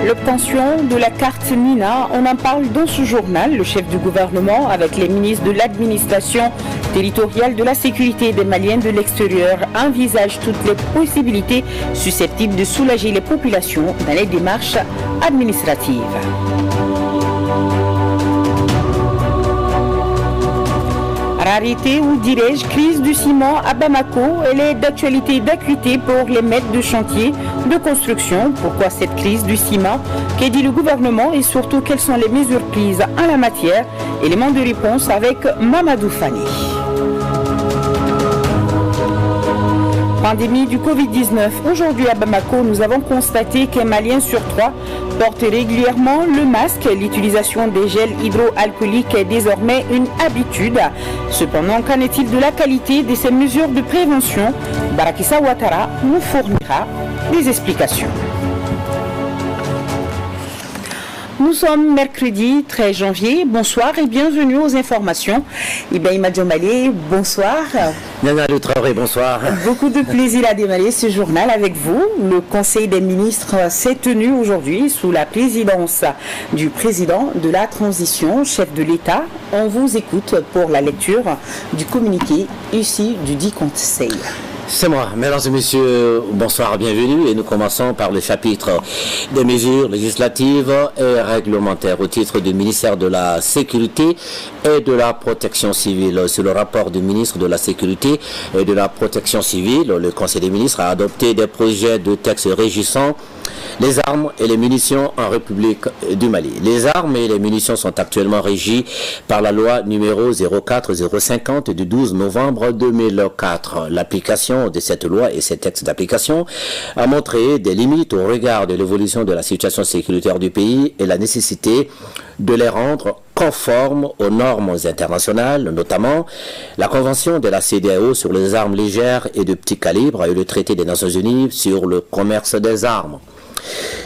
L'obtention de la carte Nina, on en parle dans ce journal. Le chef du gouvernement, avec les ministres de l'administration territoriale de la sécurité des Maliens de l'extérieur, envisage toutes les possibilités susceptibles de soulager les populations dans les démarches administratives. Rareté ou dirais-je crise du ciment à Bamako, elle est d'actualité d'acuité pour les maîtres de chantier de construction. Pourquoi cette crise du ciment? Qu'a dit le gouvernement et surtout quelles sont les mesures prises en la matière? Élément de réponse avec Mamadou Fani. Pandémie du Covid-19. Aujourd'hui à Bamako, nous avons constaté qu'un Malien sur 3 porte régulièrement le masque. L'utilisation des gels hydroalcooliques est désormais une habitude. Cependant, qu'en est-il de la qualité de ces mesures de prévention? Barakissa Ouattara nous fournira des explications. Nous sommes mercredi 13 janvier. Bonsoir et bienvenue aux informations. Ibrahima Djomali, bonsoir. Nana Traoré, bonsoir. Beaucoup de plaisir à démarrer ce journal avec vous. Le Conseil des ministres s'est tenu aujourd'hui sous la présidence du président de la transition, chef de l'État. On vous écoute pour la lecture du communiqué issu du dit Conseil. C'est moi. Mesdames et messieurs, bonsoir, bienvenue. Et nous commençons par le chapitre des mesures législatives et réglementaires au titre du ministère de la Sécurité et de la Protection civile. Sur le rapport du ministre de la Sécurité et de la Protection civile, le Conseil des ministres a adopté des projets de textes régissant les armes et les munitions en République du Mali. Les armes et les munitions sont actuellement régies par la loi numéro 04050 du 12 novembre 2004. L'application de cette loi et ces textes d'application a montré des limites au regard de l'évolution de la situation sécuritaire du pays et la nécessité de les rendre conformes aux normes internationales, notamment la Convention de la CEDEAO sur les armes légères et de petit calibre et le traité des Nations Unies sur le commerce des armes.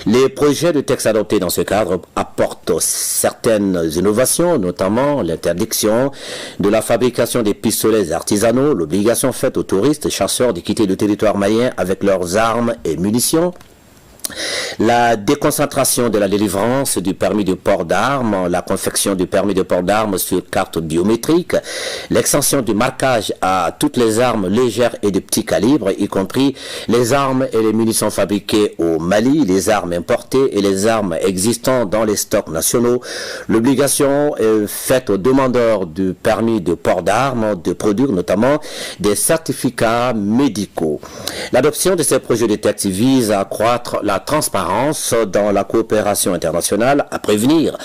Les projets de texte adoptés dans ce cadre apportent certaines innovations, notamment l'interdiction de la fabrication des pistolets artisanaux, l'obligation faite aux touristes chasseurs de quitter le territoire malien avec leurs armes et munitions, la déconcentration de la délivrance du permis de port d'armes, la confection du permis de port d'armes sur carte biométrique, l'extension du marquage à toutes les armes légères et de petit calibre, y compris les armes et les munitions fabriquées au Mali, les armes importées et les armes existantes dans les stocks nationaux. L'obligation est faite aux demandeurs du permis de port d'armes de produire notamment des certificats médicaux. L'adoption de ces projets de texte vise à accroître la transparence dans la coopération internationale, à prévenir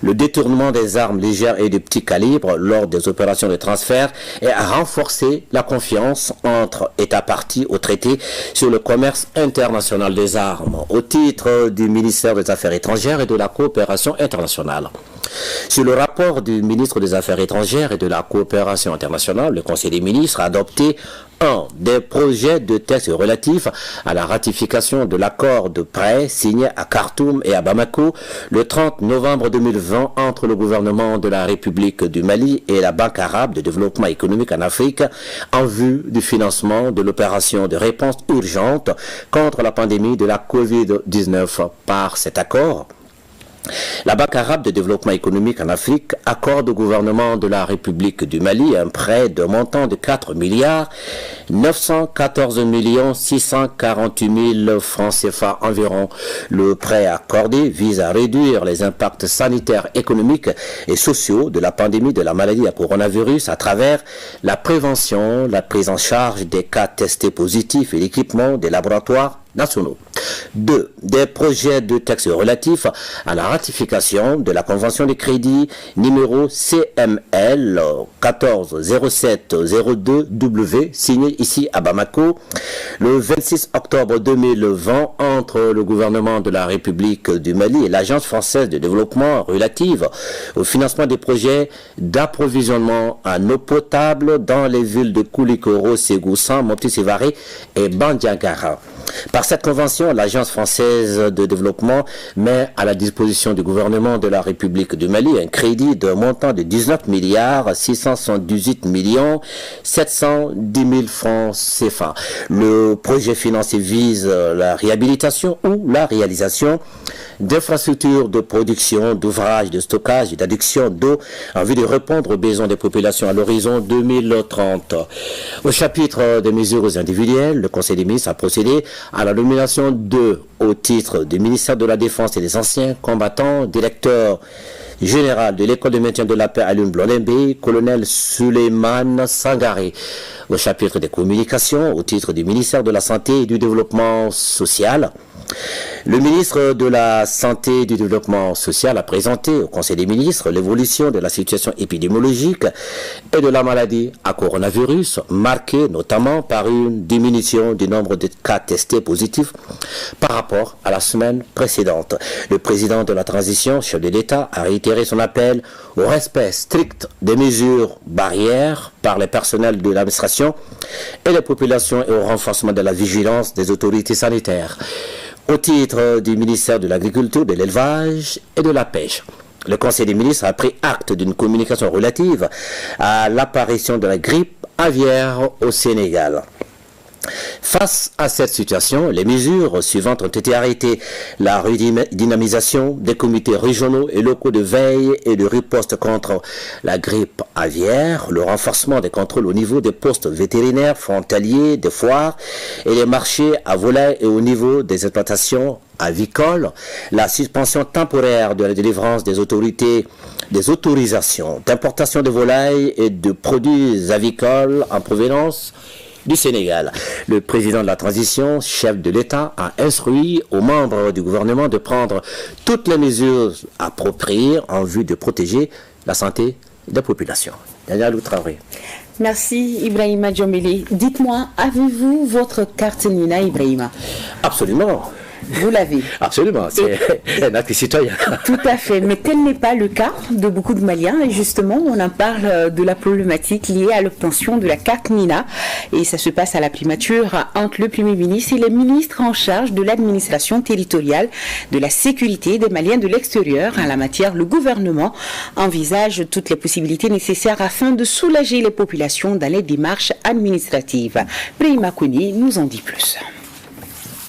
le détournement des armes légères et de petit calibre lors des opérations de transfert et à renforcer la confiance entre États parties au traité sur le commerce international des armes au titre du ministère des Affaires étrangères et de la coopération internationale. Sur le rapport du ministre des Affaires étrangères et de la coopération internationale, le Conseil des ministres a adopté des projets de texte relatifs à la ratification de l'accord de prêt signé à Khartoum et à Bamako le 30 novembre 2020 entre le gouvernement de la République du Mali et la Banque arabe de développement économique en Afrique en vue du financement de l'opération de réponse urgente contre la pandémie de la Covid-19. Par cet accord, la Banque arabe de développement économique en Afrique accorde au gouvernement de la République du Mali un prêt de montant de 4 milliards 914 648 000 francs CFA environ. Le prêt accordé vise à réduire les impacts sanitaires, économiques et sociaux de la pandémie de la maladie à coronavirus à travers la prévention, la prise en charge des cas testés positifs et l'équipement des laboratoires nationaux. 2. Des projets de texte relatifs à la ratification de la Convention de crédit numéro CML 140702W signée ici à Bamako le 26 octobre 2020 entre le gouvernement de la République du Mali et l'Agence française de développement relative au financement des projets d'approvisionnement en eau potable dans les villes de Koulikoro, Ségoussant, Mopti-Sévaré et Bandiagara. Par cette convention, l'Agence française de développement met à la disposition du gouvernement de la République du Mali un crédit d'un montant de 19 milliards 678 millions 710 000 francs CFA. Le projet financier vise la réhabilitation ou la réalisation d'infrastructures de production, d'ouvrages, de stockage et d'adduction d'eau en vue de répondre aux besoins des populations à l'horizon 2030. Au chapitre des mesures individuelles, le Conseil des ministres a procédé à la nomination de, au titre du ministère de la Défense et des anciens combattants, directeur général de l'école de maintien de la paix à Blondembe, colonel Suleiman Sangaré. Au chapitre des communications, au titre du ministère de la Santé et du Développement social, le ministre de la Santé et du Développement social a présenté au Conseil des ministres l'évolution de la situation épidémiologique et de la maladie à coronavirus, marquée notamment par une diminution du nombre de cas testés positifs par rapport à la semaine précédente. Le président de la transition, chef de l'État, a réitéré son appel au respect strict des mesures barrières par les personnels de l'administration et les populations et au renforcement de la vigilance des autorités sanitaires. Au titre du ministère de l'Agriculture, de l'Élevage et de la Pêche, le Conseil des ministres a pris acte d'une communication relative à l'apparition de la grippe aviaire au Sénégal. Face à cette situation, les mesures suivantes ont été arrêtées. La redynamisation des comités régionaux et locaux de veille et de riposte contre la grippe aviaire, le renforcement des contrôles au niveau des postes vétérinaires frontaliers, des foires et des marchés à volailles et au niveau des exploitations avicoles, la suspension temporaire de la délivrance des autorisations d'importation de volailles et de produits avicoles en provenance du Sénégal. Le président de la transition, chef de l'État, a instruit aux membres du gouvernement de prendre toutes les mesures appropriées en vue de protéger la santé des populations. Yaya Loutraoré. Merci Ibrahima Djombele. Dites-moi, avez-vous votre carte Nina, Ibrahima? Absolument. Vous l'avez. Absolument, c'est un acte citoyen. Tout à fait, mais tel n'est pas le cas de beaucoup de Maliens. Et justement, on en parle de la problématique liée à l'obtention de la carte Nina. Et ça se passe à la primature entre le Premier ministre et les ministres en charge de l'administration territoriale, de la sécurité des Maliens de l'extérieur. En la matière, le gouvernement envisage toutes les possibilités nécessaires afin de soulager les populations dans les démarches administratives. Brahima Kouni nous en dit plus.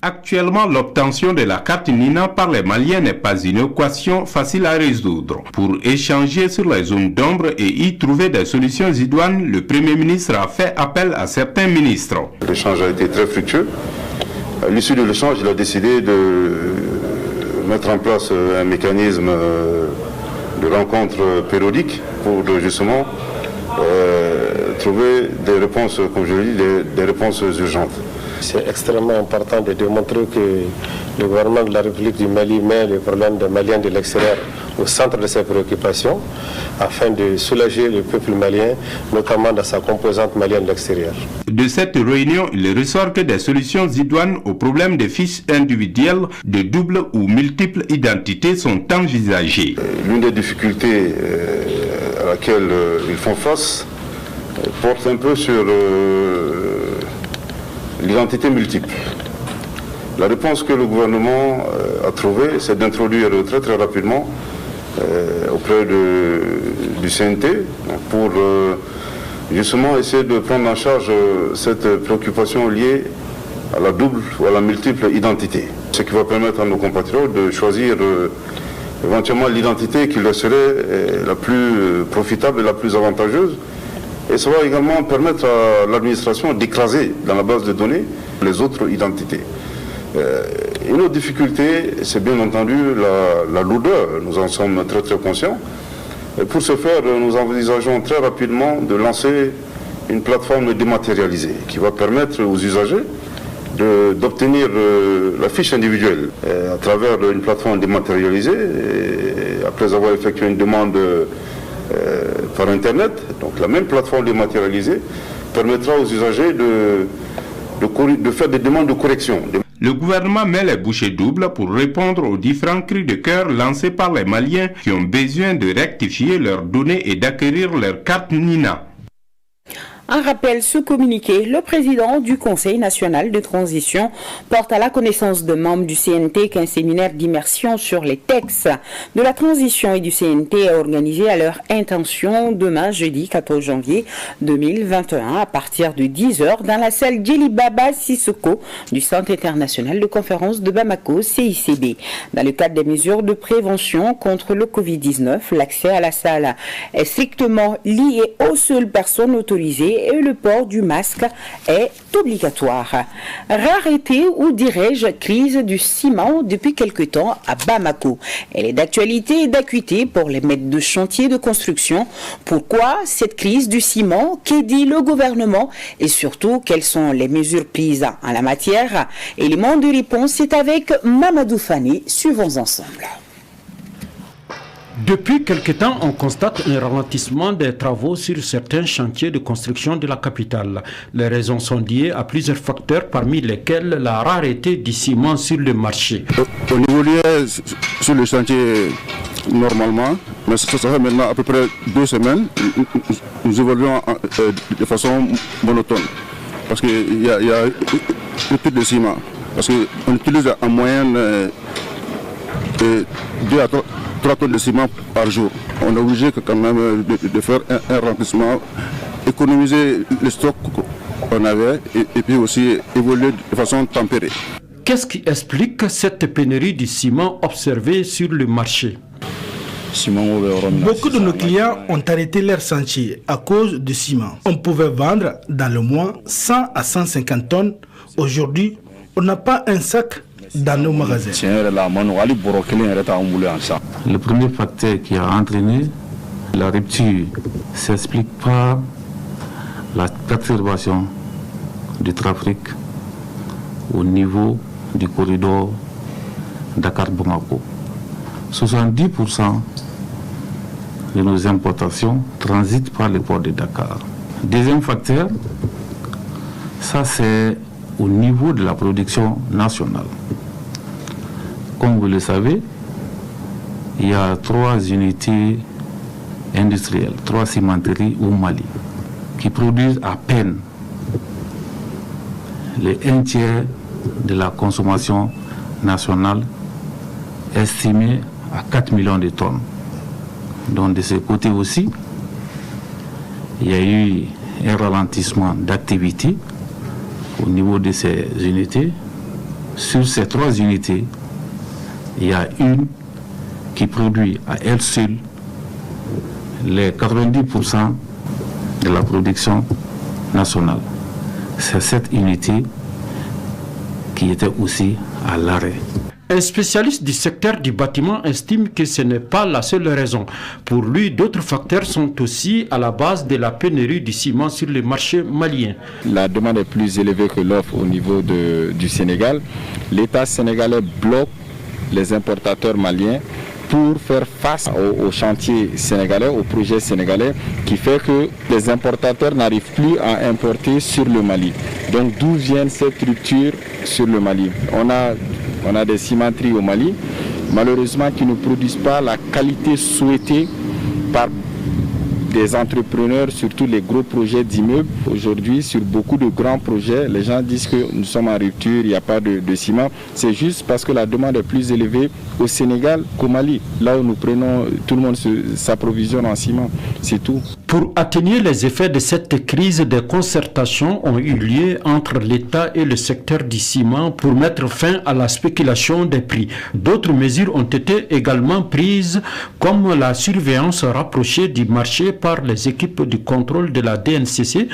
Actuellement, l'obtention de la carte Nina par les Maliens n'est pas une équation facile à résoudre. Pour échanger sur les zones d'ombre et y trouver des solutions idoines, le Premier ministre a fait appel à certains ministres. L'échange a été très fructueux. À l'issue de l'échange, il a décidé de mettre en place un mécanisme de rencontre périodique pour justement trouver des réponses, comme je l'ai dit, des réponses urgentes. C'est extrêmement important de démontrer que le gouvernement de la République du Mali met le problème des Maliens de l'extérieur au centre de ses préoccupations afin de soulager le peuple malien, notamment dans sa composante malienne de l'extérieur. De cette réunion, il ressort que des solutions idoines au problème des fiches individuelles de double ou multiples identités sont envisagées. L'une des difficultés à laquelle ils font face porte un peu sur l'identité multiple. La réponse que le gouvernement a trouvée, c'est d'introduire très très rapidement auprès du CNT pour justement essayer de prendre en charge cette préoccupation liée à la double ou à la multiple identité. Ce qui va permettre à nos compatriotes de choisir éventuellement l'identité qui leur serait la plus profitable et la plus avantageuse. Et ça va également permettre à l'administration d'écraser dans la base de données les autres identités. Une autre difficulté, c'est bien entendu la lourdeur. Nous en sommes très très conscients. Et pour ce faire, nous envisageons très rapidement de lancer une plateforme dématérialisée qui va permettre aux usagers d'obtenir la fiche individuelle à travers une plateforme dématérialisée. Et après avoir effectué une demande par Internet, donc la même plateforme dématérialisée permettra aux usagers de faire des demandes de correction. Le gouvernement met les bouchées doubles pour répondre aux différents cris de cœur lancés par les Maliens qui ont besoin de rectifier leurs données et d'acquérir leur carte Nina. Un rappel, ce communiqué, le président du Conseil national de transition porte à la connaissance de membres du CNT qu'un séminaire d'immersion sur les textes de la transition et du CNT est organisé à leur intention demain, jeudi 14 janvier 2021, à partir de 10h dans la salle Djeli Baba Sissoko du Centre international de conférence de Bamako, CICB. Dans le cadre des mesures de prévention contre le Covid-19, l'accès à la salle est strictement lié aux seules personnes autorisées et le port du masque est obligatoire. Rareté ou dirais-je crise du ciment depuis quelque temps à Bamako. Elle est d'actualité et d'acuité pour les maîtres de chantier de construction. Pourquoi cette crise du ciment? Que dit le gouvernement? Et surtout, quelles sont les mesures prises en la matière? Élément de réponse, c'est avec Mamadou Fani. Suivons ensemble. Depuis quelque temps, on constate un ralentissement des travaux sur certains chantiers de construction de la capitale. Les raisons sont liées à plusieurs facteurs, parmi lesquels la rareté du ciment sur le marché. On évoluait sur le chantier normalement, mais ça fait maintenant à peu près 2 semaines. Nous évoluons de façon monotone, parce qu'il y a une pile de ciment. Parce qu'on utilise en moyenne 2 à 3 tonnes de ciment par jour. On est obligé quand même de faire un remplissement, économiser le stock qu'on avait et puis aussi évoluer de façon tempérée. Qu'est-ce qui explique cette pénurie du ciment observée sur le marché? Beaucoup de nos clients ont arrêté leur chantier à cause du ciment. On pouvait vendre dans le mois 100 à 150 tonnes. Aujourd'hui, on n'a pas un sac dans nos magasins. Le premier facteur qui a entraîné la rupture s'explique par la perturbation du trafic au niveau du corridor Dakar-Bamako. 70% de nos importations transitent par le port de Dakar. Deuxième facteur, ça c'est au niveau de la production nationale. Comme vous le savez, il y a 3 unités industrielles, 3 cimenteries au Mali, qui produisent à peine les 1/3 de la consommation nationale, estimée à 4 millions de tonnes. Donc de ce côté aussi, il y a eu un ralentissement d'activité au niveau de ces unités. Sur ces 3 unités, il y a une qui produit à elle seule les 90% de la production nationale. C'est cette unité qui était aussi à l'arrêt. Un spécialiste du secteur du bâtiment estime que ce n'est pas la seule raison. Pour lui, d'autres facteurs sont aussi à la base de la pénurie du ciment sur le marché malien. La demande est plus élevée que l'offre au niveau du Sénégal. L'État sénégalais bloque les importateurs maliens pour faire face aux chantiers sénégalais, aux projets sénégalais, qui fait que les importateurs n'arrivent plus à importer sur le Mali. Donc d'où viennent ces ruptures sur le Mali? On a des cimenteries au Mali, malheureusement qui ne produisent pas la qualité souhaitée par des entrepreneurs, surtout les gros projets d'immeubles. Aujourd'hui, sur beaucoup de grands projets, les gens disent que nous sommes en rupture, il n'y a pas de ciment. C'est juste parce que la demande est plus élevée au Sénégal qu'au Mali, là où nous prenons, tout le monde s'approvisionne en ciment, c'est tout. Pour atténuer les effets de cette crise, des concertations ont eu lieu entre l'État et le secteur du ciment pour mettre fin à la spéculation des prix. D'autres mesures ont été également prises, comme la surveillance rapprochée du marché par les équipes du contrôle de la DNCC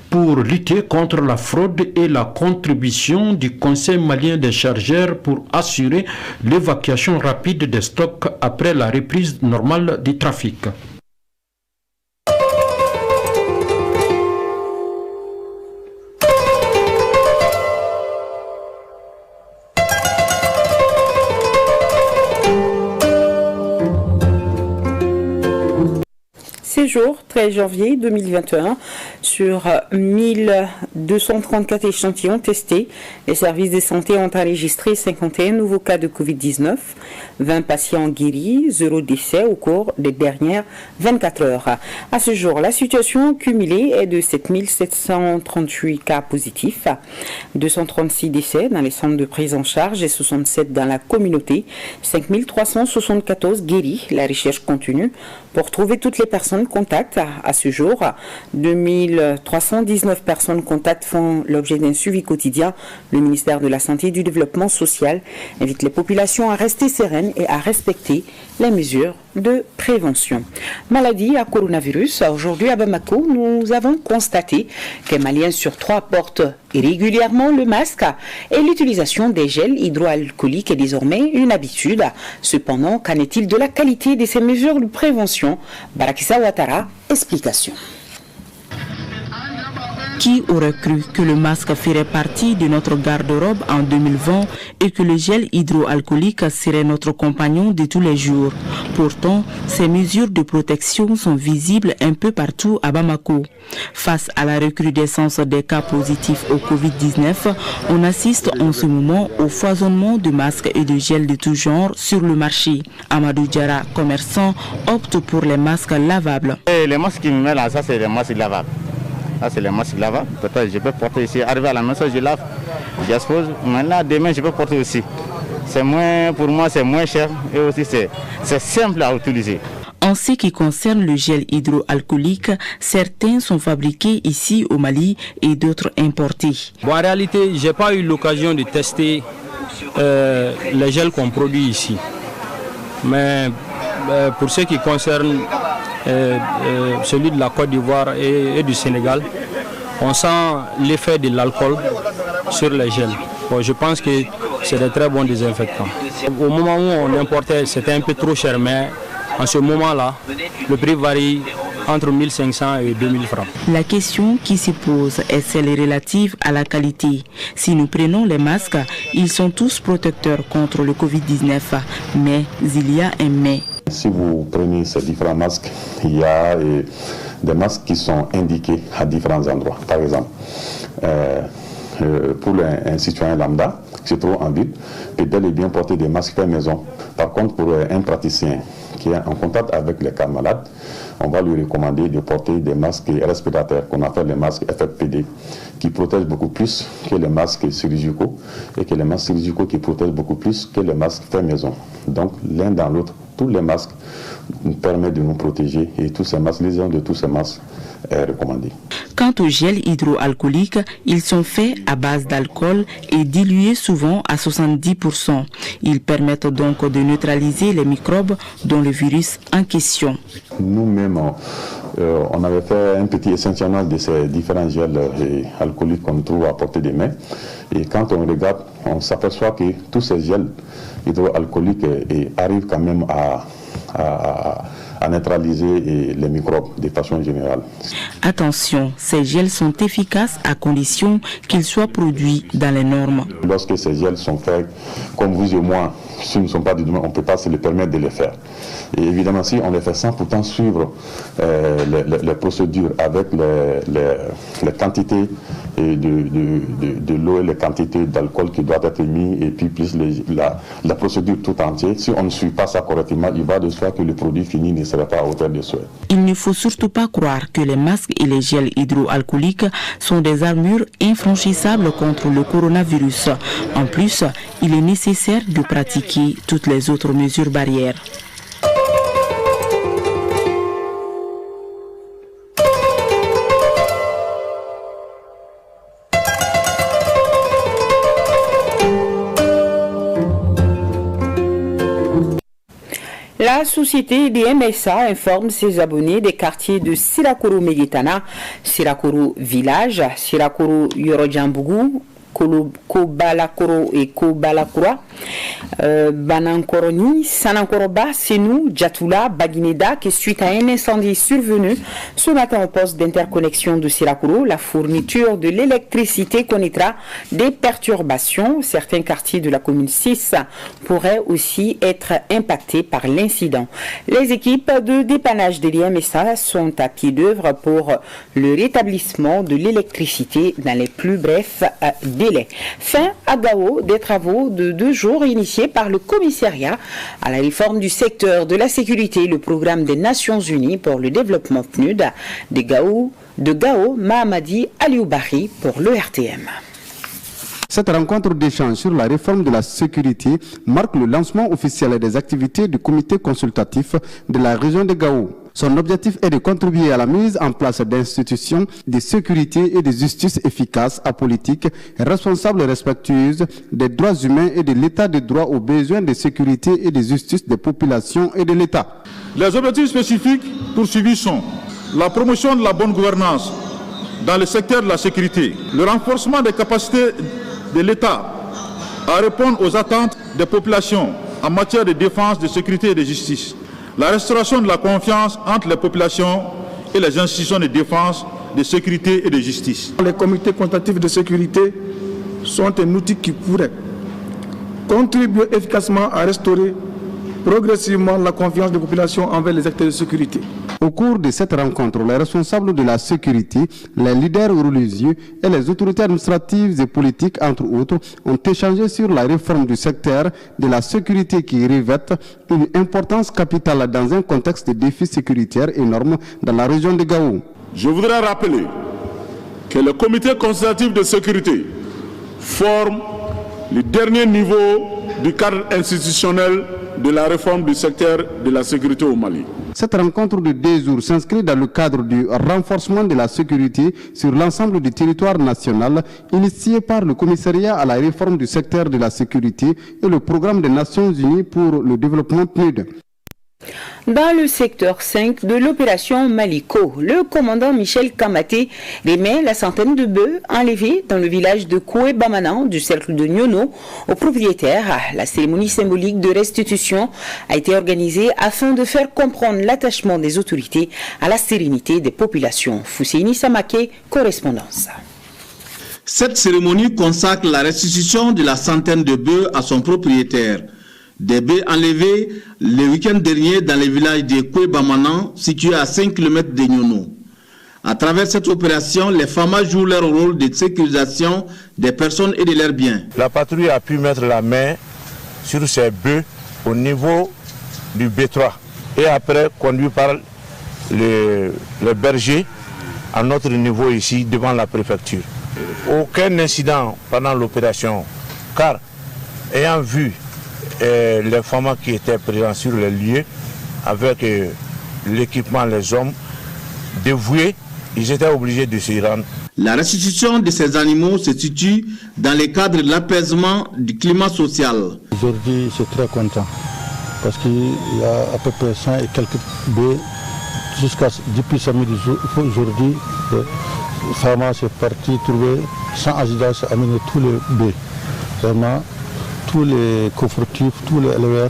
pour lutter contre la fraude et la contribution du Conseil malien des chargeurs pour assurer l'évacuation rapide des stocks après la reprise normale du trafic. ces jours, 13 janvier 2021, sur 1234 échantillons testés, les services de santé ont enregistré 51 nouveaux cas de Covid-19, 20 patients guéris, 0 décès au cours des dernières 24 heures. À ce jour, la situation cumulée est de 7738 cas positifs, 236 décès dans les centres de prise en charge et 67 dans la communauté, 5374 guéris. La recherche continue pour trouver toutes les personnes contacts. À ce jour, 2319 personnes contacts font l'objet d'un suivi quotidien. Le ministère de la Santé et du Développement social invite les populations à rester sereines et à respecter les mesures de prévention. Maladie à coronavirus. Aujourd'hui à Bamako, nous avons constaté qu'un Malien sur 3 porte régulièrement le masque et l'utilisation des gels hydroalcooliques est désormais une habitude. Cependant, qu'en est-il de la qualité de ces mesures de prévention? Barakissa Ouattara, explication. Qui aurait cru que le masque ferait partie de notre garde-robe en 2020 et que le gel hydroalcoolique serait notre compagnon de tous les jours? Pourtant, ces mesures de protection sont visibles un peu partout à Bamako. Face à la recrudescence des cas positifs au Covid-19, on assiste en ce moment au foisonnement de masques et de gel de tout genre sur le marché. Amadou Diara, commerçant, opte pour les masques lavables. Les masques qui me mettent là, ça c'est des masques lavables. Là, c'est les masques lavables. Peut-être je peux porter ici. Arrivé à la maison, je lave, j'expose. Maintenant, demain, je peux porter aussi. C'est moins, pour moi, c'est moins cher et aussi c'est simple à utiliser. En ce qui concerne le gel hydroalcoolique, certains sont fabriqués ici au Mali et d'autres importés. Bon, en réalité, je n'ai pas eu l'occasion de tester les gels qu'on produit ici. Mais pour ce qui concerne celui de la Côte d'Ivoire et du Sénégal, on sent l'effet de l'alcool sur les gels. Bon, je pense que c'est de très bons désinfectants. Au moment où on importait, c'était un peu trop cher, mais en ce moment-là, le prix varie entre 1500 et 2000 francs. La question qui se pose est celle relative à la qualité. Si nous prenons les masques, ils sont tous protecteurs contre le Covid-19, mais il y a un mais. Si vous prenez ces différents masques, il y a des masques qui sont indiqués à différents endroits. Par exemple, pour un citoyen lambda qui se trouve en ville, peut bel et bien porter des masques fait maison. Par contre, pour un praticien qui est en contact avec les cas malades, on va lui recommander de porter des masques respirateurs qu'on appelle les masques FFP2 qui protègent beaucoup plus que les masques chirurgicaux et que les masques chirurgicaux qui protègent beaucoup plus que les masques fait maison. Donc l'un dans l'autre, tous les masques nous permettent de nous protéger et tous ces masques, l'utilisation de tous ces masques est recommandée. Quant au gel hydroalcoolique, ils sont faits à base d'alcool et dilués souvent à 70%. Ils permettent donc de neutraliser les microbes dont le virus en question. Nous-mêmes, on avait fait un petit échantillonnage de ces différents gels alcooliques qu'on trouve à portée des mains. Et quand on regarde, on s'aperçoit que tous ces gels hydroalcooliques arrivent quand même à neutraliser les microbes de façon générale. Attention, ces gels sont efficaces à condition qu'ils soient produits dans les normes. Lorsque ces gels sont faits, comme vous et moi, si nous ne sommes pas du domaine, on ne peut pas se le permettre de les faire. Et évidemment, si on les fait sans pourtant suivre les procédures avec les quantités de l'eau et les quantités d'alcool qui doivent être mis et puis plus la procédure tout entière, si on ne suit pas ça correctement, il va de soi que le produit fini ne sera pas à hauteur de souhait. Il ne faut surtout pas croire que les masques et les gels hydroalcooliques sont des armures infranchissables contre le coronavirus. En plus, il est nécessaire de pratiquer toutes les autres mesures barrières. La société DMSA informe ses abonnés des quartiers de Sirakoro Meditana, Sirakoro Village, Sirakoro Yorodjambougou, Kobalakoro et Kobalakura, Banankoroni, Sanankoroba, Senou, Djatoula, Baguineda, qui suite à un incendie survenu ce matin au poste d'interconnexion de Sirakuro, la fourniture de l'électricité connaîtra des perturbations. Certains quartiers de la commune 6 pourraient aussi être impactés par l'incident. Les équipes de dépannage de l'IMSA sont à pied d'œuvre pour le rétablissement de l'électricité dans les plus brefs délais. Fin à Gao des travaux de 2 jours initiés par le commissariat à la réforme du secteur de la sécurité, le programme des Nations Unies pour le développement PNUD de Gao, Mahamadi Alioubari pour le RTM. Cette rencontre d'échange sur la réforme de la sécurité marque le lancement officiel des activités du comité consultatif de la région de Gao. Son objectif est de contribuer à la mise en place d'institutions de sécurité et de justice efficaces, apolitiques, responsables et respectueuses des droits humains et de l'état de droit aux besoins de sécurité et de justice des populations et de l'État. Les objectifs spécifiques poursuivis sont la promotion de la bonne gouvernance dans le secteur de la sécurité, le renforcement des capacités de l'État à répondre aux attentes des populations en matière de défense, de sécurité et de justice, la restauration de la confiance entre les populations et les institutions de défense, de sécurité et de justice. Les comités consultatifs de sécurité sont un outil qui pourrait contribuer efficacement à restaurer progressivement la confiance des populations envers les acteurs de sécurité. Au cours de cette rencontre, les responsables de la sécurité, les leaders religieux et les autorités administratives et politiques, entre autres, ont échangé sur la réforme du secteur de la sécurité qui revêt une importance capitale dans un contexte de défis sécuritaires énormes dans la région de Gao. Je voudrais rappeler que le comité consultatif de sécurité forme le dernier niveau du cadre institutionnel de la réforme du secteur de la sécurité au Mali. Cette rencontre de 2 jours s'inscrit dans le cadre du renforcement de la sécurité sur l'ensemble du territoire national, initié par le commissariat à la réforme du secteur de la sécurité et le programme des Nations Unies pour le développement PNUD. Dans le secteur 5 de l'opération Maliko, le commandant Michel Kamaté remet la centaine de bœufs enlevés dans le village de Koué-Bamanan du cercle de Nyono aux propriétaires. La cérémonie symbolique de restitution a été organisée afin de faire comprendre l'attachement des autorités à la sérénité des populations. Fousseini Samake, correspondance. Cette cérémonie consacre la restitution de la centaine de bœufs à son propriétaire. Des bœufs enlevés le week-end dernier dans le village de Koué-Bamanan, situé à 5 km de Nyono. À travers cette opération, les FAMA jouent leur rôle de sécurisation des personnes et de leurs biens. La patrouille a pu mettre la main sur ces bœufs au niveau du B3 et après conduit par le berger à notre niveau ici devant la préfecture. Aucun incident pendant l'opération, car ayant vu les femmes qui étaient présents sur les lieux avec l'équipement, les hommes dévoués, ils étaient obligés de s'y rendre. La restitution de ces animaux se situe dans le cadre de l'apaisement du climat social. Aujourd'hui, je suis très content parce qu'il y a à peu près 100 et quelques bœufs depuis samedi aujourd'hui. Les femmes sont parties trouver sans agidage amener tous les bœufs. Vraiment, tous les coopératifs, tous les éleveurs,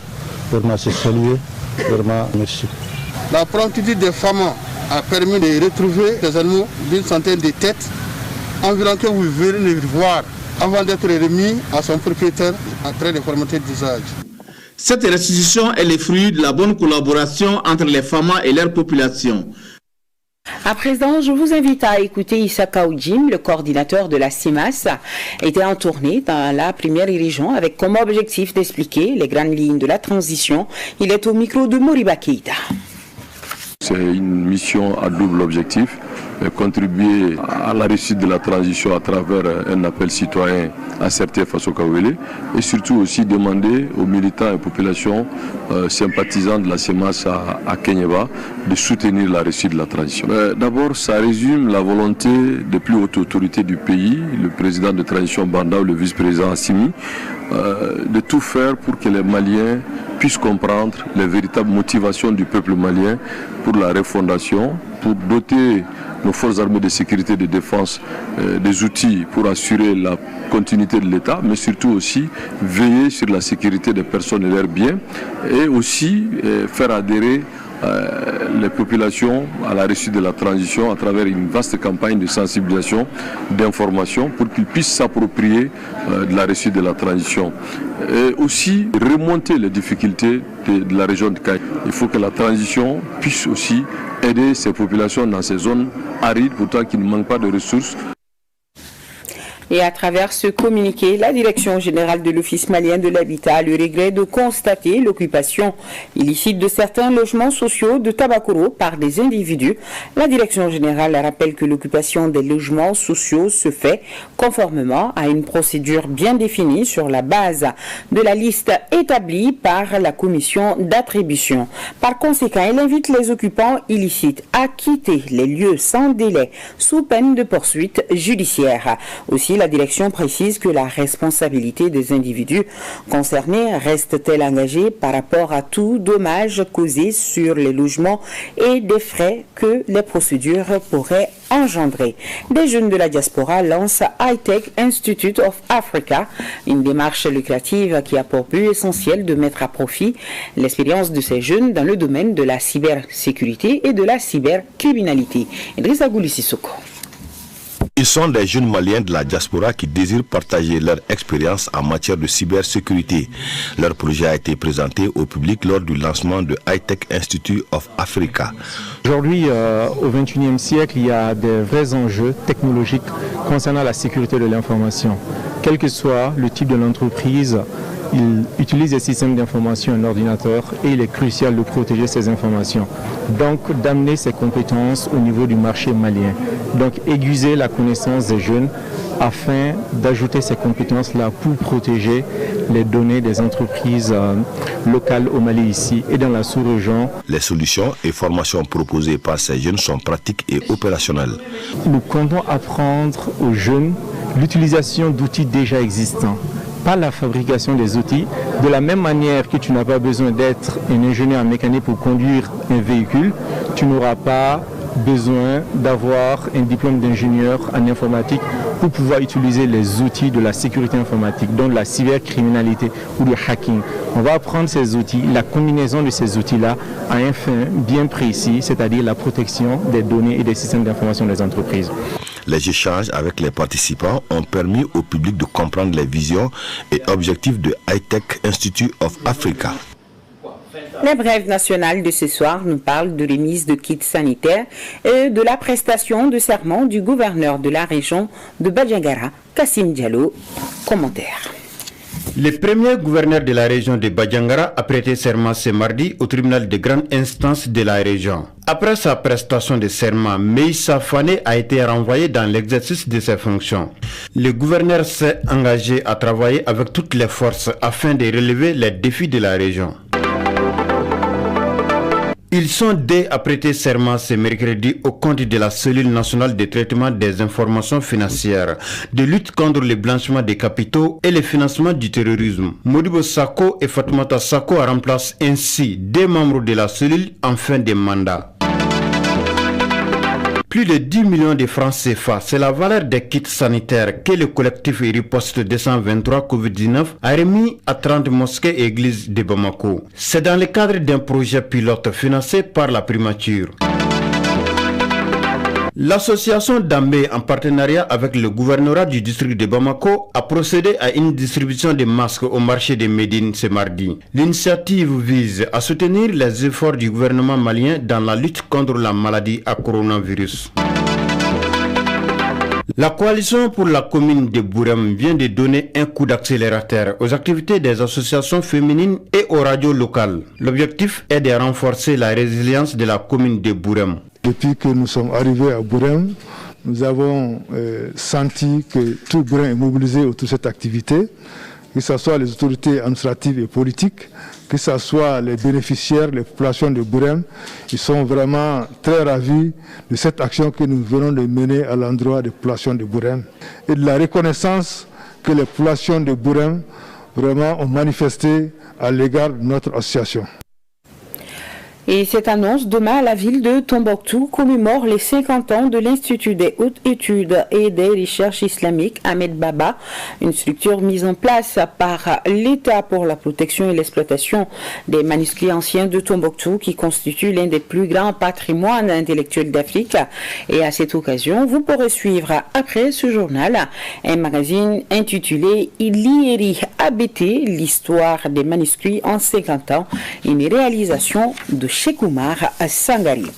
vraiment c'est salué, vraiment merci. La promptitude des femmes a permis de retrouver des animaux d'une centaine de têtes, environ que vous venez de voir avant d'être remis à son propriétaire après les formalités d'usage. Cette restitution est le fruit de la bonne collaboration entre les femmes et leur population. À présent, je vous invite à écouter Issaka Oudjim, le coordinateur de la CIMAS, était en tournée dans la première région avec comme objectif d'expliquer les grandes lignes de la transition. Il est au micro de Moriba Keïta. C'est une mission à double objectif, contribuer à la réussite de la transition à travers un appel citoyen acerté face au Kawele et surtout aussi demander aux militants et populations sympathisants de la CEMAS à Kenyeba de soutenir la réussite de la transition. D'abord, ça résume la volonté des plus hautes autorités du pays, le président de transition Banda ou le vice-président Assimi, de tout faire pour que les Maliens puisse comprendre les véritables motivations du peuple malien pour la refondation, pour doter nos forces armées de sécurité et de défense des outils pour assurer la continuité de l'État, mais surtout aussi veiller sur la sécurité des personnes et leurs biens, et aussi faire adhérer les populations à la réussite de la transition à travers une vaste campagne de sensibilisation, d'information pour qu'ils puissent s'approprier de la réussite de la transition. Et aussi remonter les difficultés de la région de Kaï. Il faut que la transition puisse aussi aider ces populations dans ces zones arides, pourtant qui ne manquent pas de ressources. Et à travers ce communiqué, la Direction générale de l'Office malien de l'habitat a le regret de constater l'occupation illicite de certains logements sociaux de Tabakoro par des individus. La Direction générale rappelle que l'occupation des logements sociaux se fait conformément à une procédure bien définie sur la base de la liste établie par la commission d'attribution. Par conséquent, elle invite les occupants illicites à quitter les lieux sans délai sous peine de poursuite judiciaire. Aussi, la direction précise que la responsabilité des individus concernés reste-t-elle engagée par rapport à tout dommage causé sur les logements et des frais que les procédures pourraient engendrer. Des jeunes de la diaspora lancent High-Tech Institute of Africa, une démarche lucrative qui a pour but essentiel de mettre à profit l'expérience de ces jeunes dans le domaine de la cybersécurité et de la cybercriminalité. Idrissa Gouli Sissoko. Ils sont des jeunes maliens de la diaspora qui désirent partager leur expérience en matière de cybersécurité. Leur projet a été présenté au public lors du lancement de High-Tech Institute of Africa. Aujourd'hui, au XXIe siècle, il y a des vrais enjeux technologiques concernant la sécurité de l'information. Quel que soit le type de l'entreprise, il utilise des systèmes d'information, un ordinateur, et il est crucial de protéger ces informations. Donc, d'amener ces compétences au niveau du marché malien. Donc, aiguiser la connaissance des jeunes afin d'ajouter ces compétences-là pour protéger les données des entreprises locales au Mali ici et dans la sous-région. Les solutions et formations proposées par ces jeunes sont pratiques et opérationnelles. Nous comptons apprendre aux jeunes l'utilisation d'outils déjà existants. Pas la fabrication des outils, de la même manière que tu n'as pas besoin d'être un ingénieur en mécanique pour conduire un véhicule, tu n'auras pas besoin d'avoir un diplôme d'ingénieur en informatique pour pouvoir utiliser les outils de la sécurité informatique, donc la cybercriminalité ou le hacking. On va apprendre ces outils, la combinaison de ces outils-là à un fin bien précis, c'est-à-dire la protection des données et des systèmes d'information des entreprises. Les échanges avec les participants ont permis au public de comprendre les visions et objectifs de High-Tech Institute of Africa. Les brèves nationales de ce soir nous parlent de remise de kits sanitaires et de la prestation de serment du gouverneur de la région de Badjangara, Kassim Diallo. Commentaire. Le premier gouverneur de la région de Badjangara a prêté serment ce mardi au tribunal de grande instance de la région. Après sa prestation de serment, Meïssa Fane a été renvoyé dans l'exercice de ses fonctions. Le gouverneur s'est engagé à travailler avec toutes les forces afin de relever les défis de la région. Ils sont deux à prêter serment ce mercredi au compte de la cellule nationale de traitement des informations financières, de lutte contre le blanchiment des capitaux et le financement du terrorisme. Modibo Sako et Fatoumata Sako remplacent ainsi deux membres de la cellule en fin de mandat. Plus de 10 millions de francs CFA, c'est la valeur des kits sanitaires que le collectif Riposte 223 Covid-19 a remis à 30 mosquées et églises de Bamako. C'est dans le cadre d'un projet pilote financé par la primature. L'association Dambé, en partenariat avec le gouvernorat du district de Bamako, a procédé à une distribution de masques au marché de Médine ce mardi. L'initiative vise à soutenir les efforts du gouvernement malien dans la lutte contre la maladie à coronavirus. La coalition pour la commune de Bourem vient de donner un coup d'accélérateur aux activités des associations féminines et aux radios locales. L'objectif est de renforcer la résilience de la commune de Bourem. Depuis que nous sommes arrivés à Bourem, nous avons senti que tout Bourem est mobilisé autour de cette activité, que ce soit les autorités administratives et politiques, que ce soit les bénéficiaires, les populations de Bourem. Ils sont vraiment très ravis de cette action que nous venons de mener à l'endroit des populations de Bourem et de la reconnaissance que les populations de Bourem vraiment ont manifesté à l'égard de notre association. Et cette annonce, demain, la ville de Tombouctou commémore les 50 ans de l'Institut des hautes études et des recherches islamiques Ahmed Baba, une structure mise en place par l'État pour la protection et l'exploitation des manuscrits anciens de Tombouctou qui constitue l'un des plus grands patrimoines intellectuels d'Afrique. Et à cette occasion, vous pourrez suivre après ce journal un magazine intitulé Ilieri ABT, l'histoire des manuscrits en 50 ans, une réalisation de Cheikh Oumar Sangari.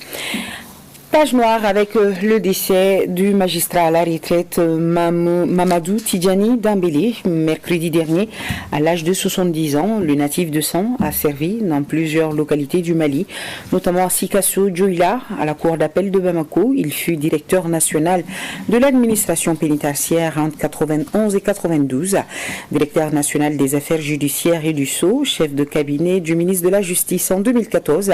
Page noire avec le décès du magistrat à la retraite Mamadou Tidjani Dambélé, mercredi dernier, à l'âge de 70 ans. Le natif de San a servi dans plusieurs localités du Mali, notamment à Sikasso Djoila, à la cour d'appel de Bamako. Il fut directeur national de l'administration pénitentiaire entre 91 et 92, directeur national des affaires judiciaires et du Sceau, chef de cabinet du ministre de la Justice en 2014.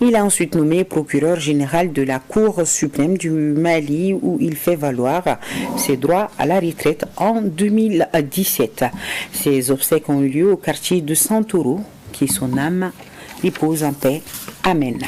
Il a ensuite nommé procureur général de la Cour suprême du Mali où il fait valoir ses droits à la retraite en 2017. Ces obsèques ont eu lieu au quartier de Santoro, qui son âme repose en paix. Amen.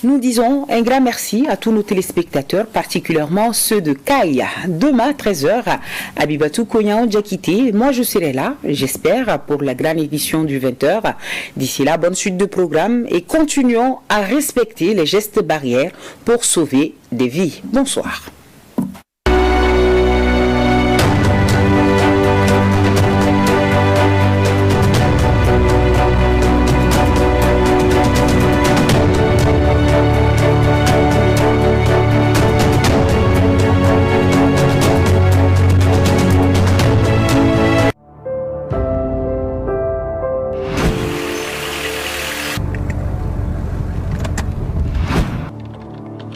Nous disons un grand merci à tous nos téléspectateurs, particulièrement ceux de Caille. Demain, 13h, Abibatou Koyan Djakité. Moi, je serai là, j'espère, pour la grande édition du 20h. D'ici là, bonne suite de programme et continuons à respecter les gestes barrières pour sauver des vies. Bonsoir.